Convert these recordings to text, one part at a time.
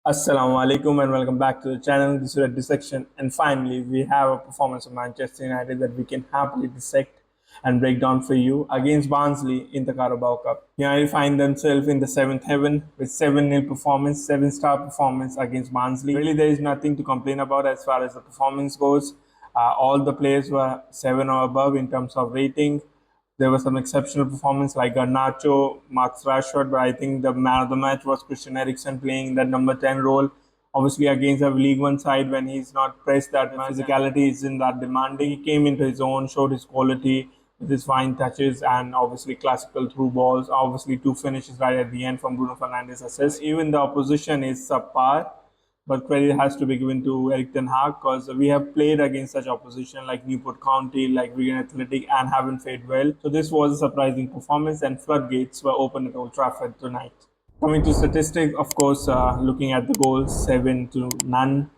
Assalamu alaikum and welcome back to the channel. This is RED Dissection, and finally we have a performance of Manchester United that we can happily dissect and break down for you against Barnsley in the Carabao Cup. United find themselves in the seventh heaven with 7-0 performance, 7-star performance against Barnsley. Really, there is nothing to complain about as far as the performance goes. All the players were 7 or above in terms of rating. There was some exceptional performance like Garnacho, Marcus Rashford, but I think the man of the match was Christian Eriksen playing that number 10 role. Obviously, against a League One side, when he's not pressed that much, physicality isn't that demanding. He came into his own, showed his quality with his fine touches and obviously classical through balls. Obviously, two finishes right at the end from Bruno Fernandes assist. Even the opposition is subpar, but credit has to be given to Erik Ten Hag because we have played against such opposition like Newport County, like Wigan Athletic, and haven't fared well. So this was a surprising performance, and floodgates were open at Old Trafford tonight. Coming to statistics, of course, looking at the goals, 7 to none,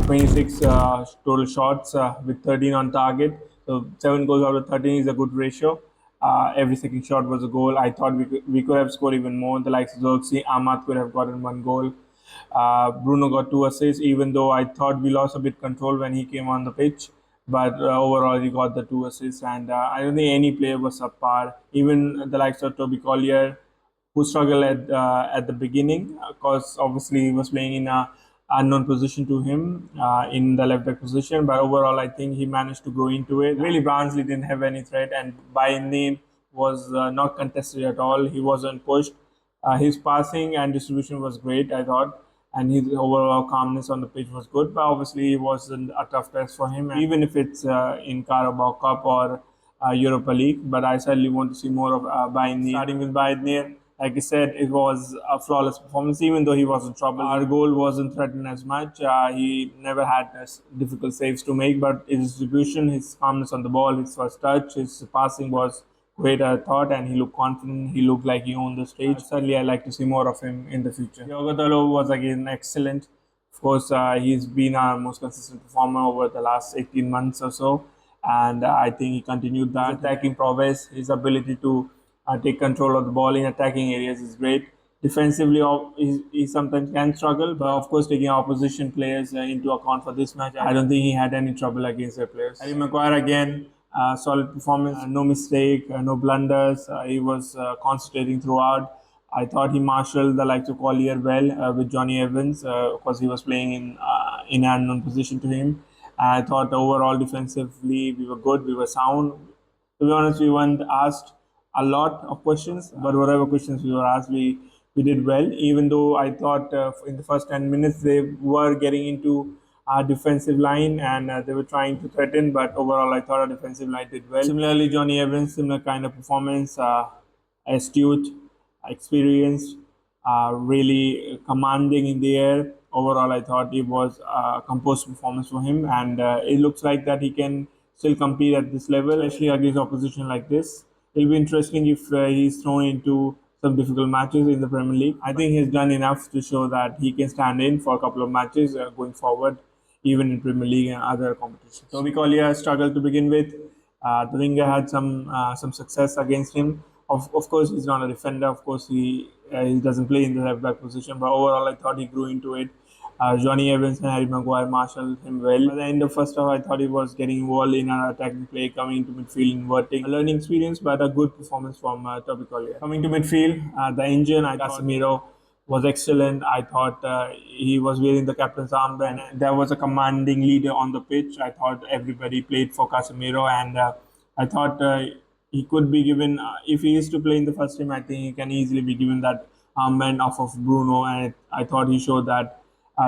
26 total shots with 13 on target. So 7 goals out of 13 is a good ratio. Every second shot was a goal. I thought we could have scored even more. The likes of Xerxes, Ahmad could have gotten one goal. Bruno got 2 assists, even though I thought we lost a bit control when he came on the pitch. But overall, he got the 2 assists, and I don't think any player was subpar. Even the likes of Toby Collier, who struggled at the beginning, because obviously he was playing in a unknown position to him in the left back position. But overall, I think he managed to grow into it. Really, Barnsley didn't have any threat, and by name was not contested at all. He wasn't pushed. His passing and distribution was great, I thought, and his overall calmness on the pitch was good. But obviously, it wasn't a tough test for him, even if it's in Carabao Cup or Europa League. But I certainly want to see more of Bayern. Starting with Bayern, like I said, it was a flawless performance, even though he was in trouble. Our goal wasn't threatened as much. He never had difficult saves to make, but his distribution, his calmness on the ball, his first touch, his passing was great, I thought, and he looked confident. He looked like he owned the stage. Certainly, I'd like to see more of him in the future. Diogo was again excellent. Of course, he's been our most consistent performer over the last 18 months or so, and I think he continued that. His attacking prowess, his ability to take control of the ball in attacking areas is great. Defensively, he sometimes can struggle, but of course, taking opposition players into account for this match, I don't think he had any trouble against their players. Harry Maguire again, solid performance, no mistake, no blunders. He was concentrating throughout. I thought he marshaled the likes of Collier well with Johnny Evans because he was playing in an unknown position to him. I thought overall defensively we were good, we were sound. To be honest, we weren't asked a lot of questions, but whatever questions we were asked, we did well. Even though I thought in the first 10 minutes they were getting into our defensive line and they were trying to threaten, but overall I thought our defensive line did well. Similarly, Johnny Evans, similar kind of performance, astute, experienced, really commanding in the air. Overall, I thought it was a composed performance for him, and it looks like that he can still compete at this level, especially against opposition like this. It'll be interesting if he's thrown into some difficult matches in the Premier League. I think he's done enough to show that he can stand in for a couple of matches going forward, even in Premier League and other competitions. Toby Collier struggled to begin with. The winger had some success against him. Of course, he's not a defender. Of course, he doesn't play in the left back position. But overall, I thought he grew into it. Johnny Evans and Harry Maguire marshaled him well. By the end of first half, I thought he was getting involved in an attacking play, coming into midfield, inverting. A learning experience, but a good performance from Toby Collier. Coming to midfield, the engine, Casemiro was excellent. I thought he was wearing the captain's armband. There was a commanding leader on the pitch. I thought everybody played for Casemiro, and I thought he could be given, if he is to play in the first team, I think he can easily be given that armband off of Bruno, and I thought he showed that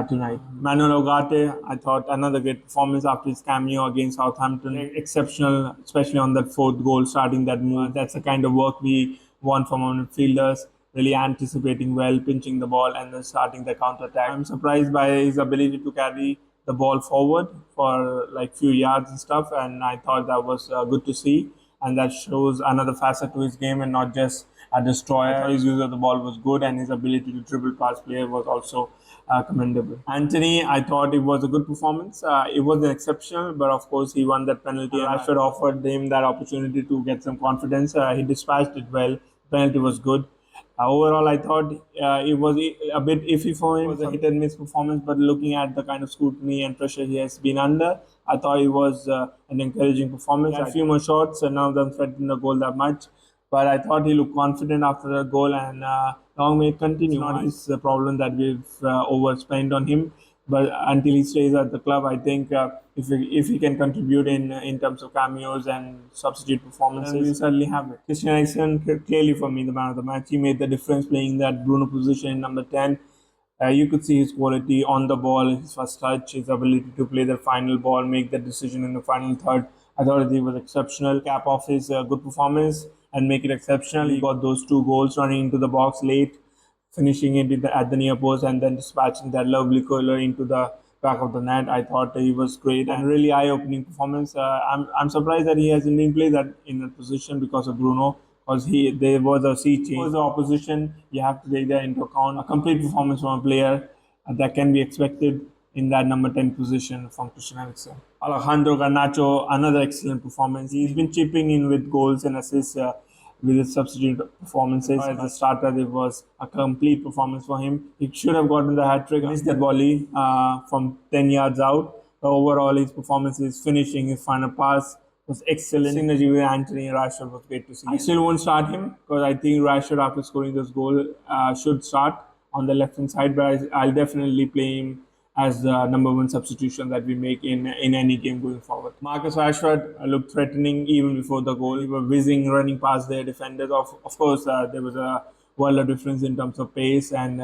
tonight. Manuel Ugarte, I thought another great performance after his cameo against Southampton. Exceptional, especially on that fourth goal, starting that move. That's the kind of work we want from our midfielders. Really anticipating well, pinching the ball, and then starting the counter attack. I'm surprised by his ability to carry the ball forward for like few yards and stuff, and I thought that was good to see. And that shows another facet to his game and not just a destroyer. His use of the ball was good, and his ability to dribble past player was also commendable. Anthony, I thought it was a good performance. It wasn't exceptional, but of course he won that penalty. Rashford offered him that opportunity to get some confidence. He dispatched it well. The penalty was good. Overall, I thought it was a bit iffy for him. It was a hit and miss performance, but looking at the kind of scrutiny and pressure he has been under, I thought it was an encouraging performance. He had a few more shots, and none of them threatened the goal that much. But I thought he looked confident after the goal, and long may it continue. It's not his problem that we've overspent on him, but until he stays at the club, I think if he can contribute in terms of cameos and substitute performances, we'll certainly have it. Christian Eriksen clearly for me the man of the match. He made the difference playing that Bruno position in number 10. You could see his quality on the ball, his first touch, his ability to play the final ball, make the decision in the final third. I thought he was exceptional. Cap off his good performance and make it exceptional. He got those 2 goals running into the box late, finishing it at the near post, and then dispatching that lovely curler into the back of the net. I thought he was great and really eye-opening performance. I'm surprised that he hasn't been played that in that position because of Bruno. Because there was a sea change. For the opposition, you have to take that into account. A complete performance from a player that can be expected in that number 10 position from Christian Eriksen. Alejandro Garnacho, another excellent performance. He's been chipping in with goals and assists with his substitute performances. As a starter, it was a complete performance for him. He should have gotten the hat trick, missed that volley from 10 yards out. But overall, his performance, his finishing, his final pass was excellent. Synergy with Antony and Rashford was great to see. I still won't start him because I think Rashford, after scoring this goal, should start on the left-hand side, but I'll definitely play him as the number 1 substitution that we make in any game going forward. Marcus Rashford looked threatening even before the goal. He was whizzing, running past their defenders. Of course, there was a world of difference in terms of pace and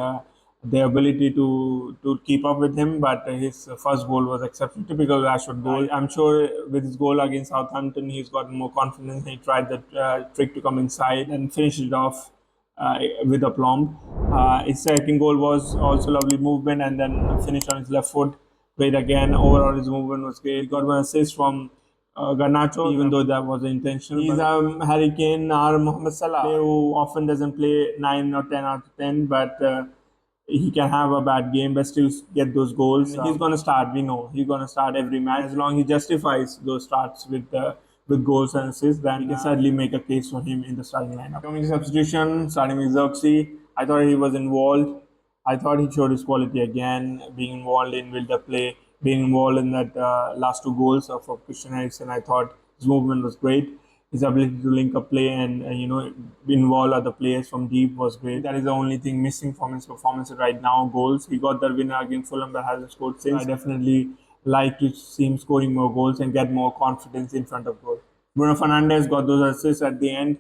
their ability to keep up with him, but his first goal was exceptional. Typical Rashford goal. I'm sure with his goal against Southampton, he's gotten more confidence. He tried the trick to come inside and finish it off with aplomb. His second goal was also lovely movement and then finish on his left foot. Great again. Overall, his movement was great. He got 1 assist from Garnacho, even though that was intentional. He's Harry Kane or Mohamed Salah, who often doesn't play 9 or 10 out of 10, but he can have a bad game but still get those goals. He's going to start. We know he's going to start every match as long as he justifies those starts with goals and assists. Then we can certainly make a case for him in the starting lineup. Coming to substitution, starting with Xerxes, I thought he was involved. I thought he showed his quality again, being involved in build-up play, being involved in that last 2 goals of Christian Eriksen. I thought his movement was great. His ability to link up play and involve other players from deep was great. That is the only thing missing from his performance right now. Goals. He got that winner against Fulham but hasn't scored since. I definitely like to see him scoring more goals and get more confidence in front of goal. Bruno Fernandes got those assists at the end.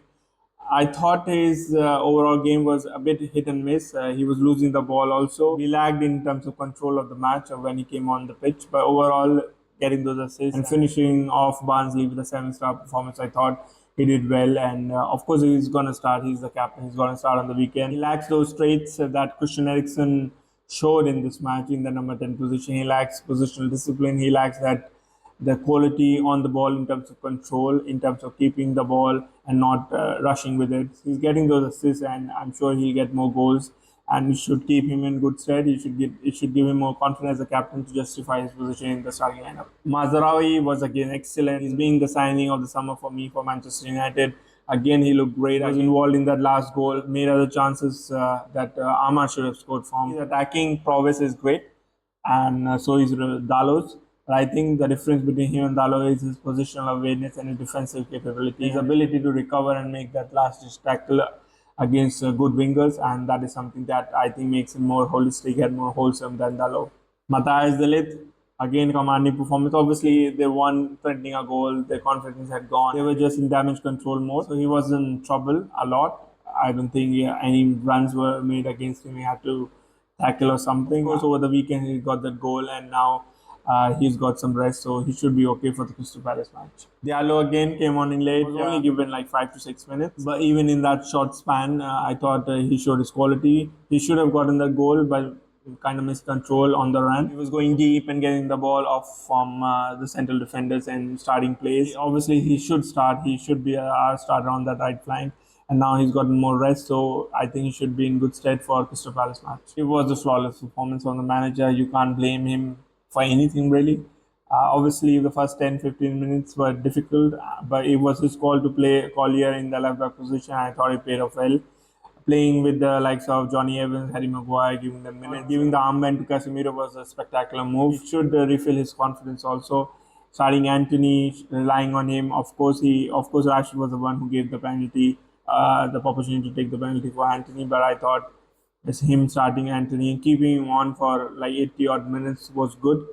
I thought his overall game was a bit hit and miss. He was losing the ball also. He lagged in terms of control of the match when he came on the pitch. But overall, getting those assists and finishing off Barnsley with a 7-star performance, I thought he did well. And of course, he's going to start. He's the captain. He's going to start on the weekend. He lacks those traits that Christian Eriksen showed in this match in the number 10 position. He lacks positional discipline. He lacks the quality on the ball in terms of control, in terms of keeping the ball and not rushing with it. He's getting those assists, and I'm sure he'll get more goals. And we should keep him in good stead. It should give him more confidence as a captain to justify his position in the starting lineup. Mazraoui was again excellent. He's being the signing of the summer for me for Manchester United. Again, he looked great. He was involved in that last goal, made other chances that Amar should have scored from. His attacking prowess is great, and so is Dalot's. But I think the difference between him and Dalot is his positional awareness and his defensive capability, his ability to recover and make that last tackle against good wingers, and that is something that I think makes him more holistic and more wholesome than Dalot. Matthias de Ligt, again commanding performance. Obviously, they won threatening a goal, their confidence had gone. They were just in damage control mode, so he was in trouble a lot. I don't think any runs were made against him. He had to tackle or something. Also, over the weekend, he got that goal, and now he's got some rest, so he should be okay for the Crystal Palace match. Diallo again came on in late. He was only given like 5 to 6 minutes, but even in that short span, I thought he showed his quality. He should have gotten the goal, but kind of missed control on the run. He was going deep and getting the ball off from the central defenders and starting plays. Obviously, he should start. He should be our starter on that right flank. And now he's gotten more rest, so I think he should be in good stead for Crystal Palace match. It was a flawless performance from the manager. You can't blame him for anything really. Obviously, the first 10-15 minutes were difficult, but it was his call to play Collier in the left back position. I thought he played off well. playing with the likes of Johnny Evans, Harry Maguire, giving them minutes, giving the armband to Casemiro was a spectacular move. It should refill his confidence also. Starting Anthony, relying on him. Of course, Rashford was the one who gave the penalty, the opportunity to take the penalty for Anthony. But I thought it's him starting Anthony and keeping him on for like 80 odd minutes was good.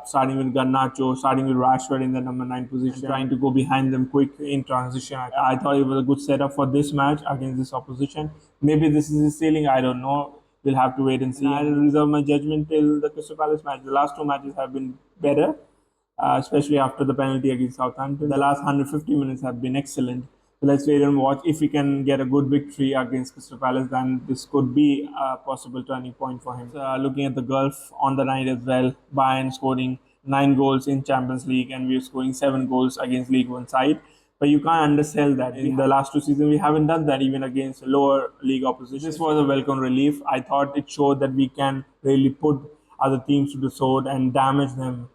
Starting with Garnacho, starting with Rashford in the number 9 position, trying to go behind them quick in transition. I thought it was a good setup for this match against this opposition. Maybe this is his ceiling, I don't know. We'll have to wait and see. I'll reserve my judgment till the Crystal Palace match. The last 2 matches have been better, especially after the penalty against Southampton. The last 150 minutes have been excellent. So let's wait and watch. If we can get a good victory against Crystal Palace, then this could be a possible turning point for him. Looking at the Gulf on the night as well, Bayern scoring 9 goals in Champions League, and we're scoring 7 goals against League One side. But you can't undersell that. In the last 2 seasons, we haven't done that even against lower league opposition. This was a welcome relief. I thought it showed that we can really put other teams to the sword and damage them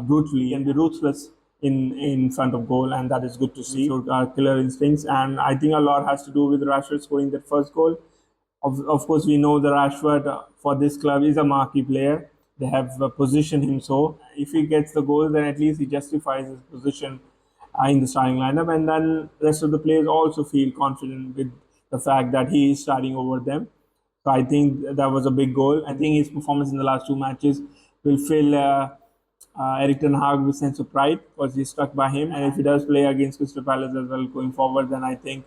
brutally and be ruthless in front of goal, and that is good to see. So, killer instincts, and I think a lot has to do with Rashford scoring that first goal. Of course, we know that Rashford for this club is a marquee player. They have positioned him so. If he gets the goal, then at least he justifies his position in the starting lineup, and then the rest of the players also feel confident with the fact that he is starting over them. So I think that was a big goal. I think his performance in the last 2 matches will fill Erik Ten Hag with sense of pride because he's stuck by him. And if he does play against Crystal Palace as well going forward, then I think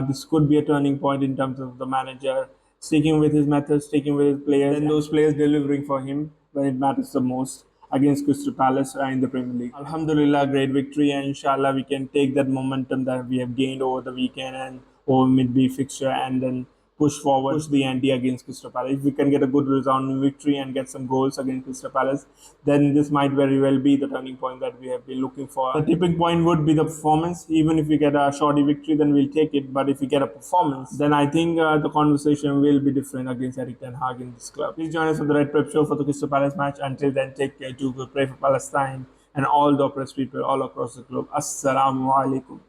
this could be a turning point in terms of the manager sticking with his methods, sticking with his players, and those players delivering for him when it matters the most against Crystal Palace in the Premier League. Alhamdulillah, great victory, and inshallah we can take that momentum that we have gained over the weekend and over midweek fixture and then push forward, push the ante against Crystal Palace. If we can get a good resounding victory and get some goals against Crystal Palace, then this might very well be the turning point that we have been looking for. The tipping point would be the performance. Even if we get a shoddy victory, then we'll take it. But if we get a performance, then I think the conversation will be different against Erik Ten Hag in this club. Please join us on the Red Prep Show for the Crystal Palace match. Until then, take care. Do pray for Palestine and all the oppressed people all across the globe. Assalamu alaikum.